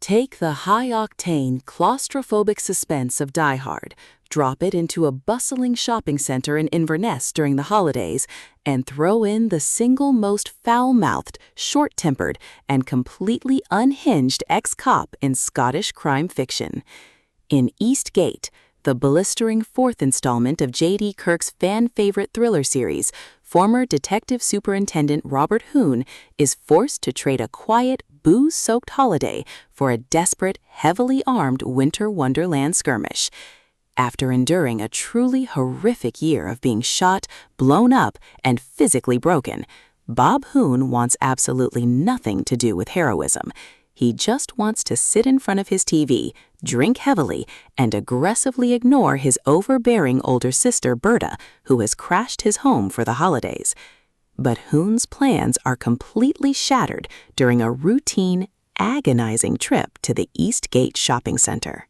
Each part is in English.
Take the high-octane, claustrophobic suspense of Die Hard, drop it into a bustling shopping center in Inverness during the holidays, and throw in the single most foul-mouthed, short-tempered, and completely unhinged ex-cop in Scottish crime fiction. In Eastgate, the blistering fourth installment of J.D. Kirk's fan-favorite thriller series, former Detective Superintendent Robert Hoon is forced to trade a quiet, booze-soaked holiday for a desperate, heavily armed winter wonderland skirmish. After enduring a truly horrific year of being shot, blown up, and physically broken, Bob Hoon wants absolutely nothing to do with heroism. He just wants to sit in front of his TV, drink heavily, and aggressively ignore his overbearing older sister, Berta, who has crashed his home for the holidays. But Hoon's plans are completely shattered during a routine, agonizing trip to the Eastgate shopping center.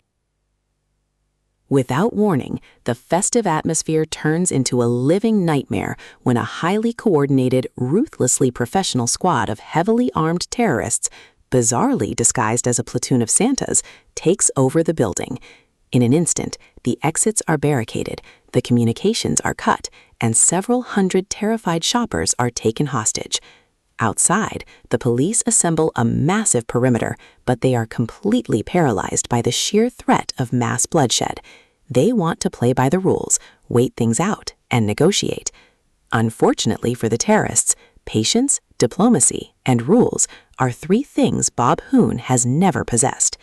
Without warning, the festive atmosphere turns into a living nightmare when a highly coordinated, ruthlessly professional squad of heavily armed terrorists, bizarrely disguised as a platoon of Santas, takes over the building. In an instant, the exits are barricaded, the communications are cut, and several hundred terrified shoppers are taken hostage. Outside, the police assemble a massive perimeter, but they are completely paralyzed by the sheer threat of mass bloodshed. They want to play by the rules, wait things out, and negotiate. Unfortunately for the terrorists, patience, diplomacy, and rules are three things Bob Hoon has never possessed.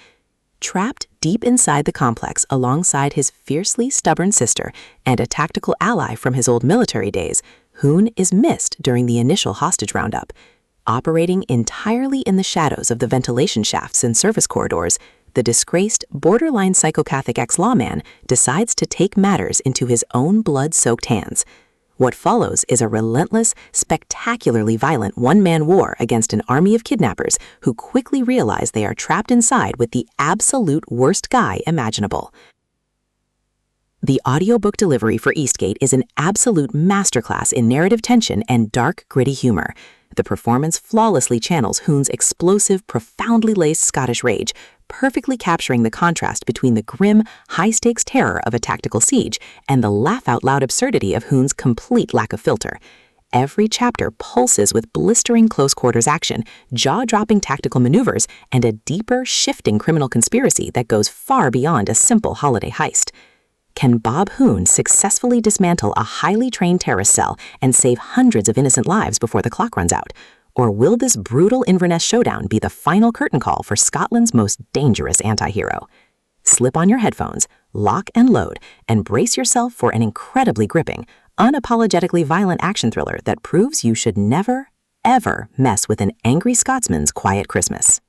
Trapped deep inside the complex alongside his fiercely stubborn sister and a tactical ally from his old military days, Hoon is missed during the initial hostage roundup. Operating entirely in the shadows of the ventilation shafts and service corridors, the disgraced, borderline psychopathic ex-lawman decides to take matters into his own blood-soaked hands. What follows is a relentless, spectacularly violent one-man war against an army of kidnappers who quickly realize they are trapped inside with the absolute worst guy imaginable. The audiobook delivery for Eastgate is an absolute masterclass in narrative tension and dark, gritty humor. The performance flawlessly channels Hoon's explosive, profoundly laced Scottish rage, perfectly capturing the contrast between the grim, high-stakes terror of a tactical siege and the laugh-out-loud absurdity of Hoon's complete lack of filter. Every chapter pulses with blistering close-quarters action, jaw-dropping tactical maneuvers, and a deeper, shifting criminal conspiracy that goes far beyond a simple holiday heist. Can Bob Hoon successfully dismantle a highly trained terrorist cell and save hundreds of innocent lives before the clock runs out? Or will this brutal Inverness showdown be the final curtain call for Scotland's most dangerous anti-hero? Slip on your headphones, lock and load, and brace yourself for an incredibly gripping, unapologetically violent action thriller that proves you should never, ever mess with an angry Scotsman's quiet Christmas.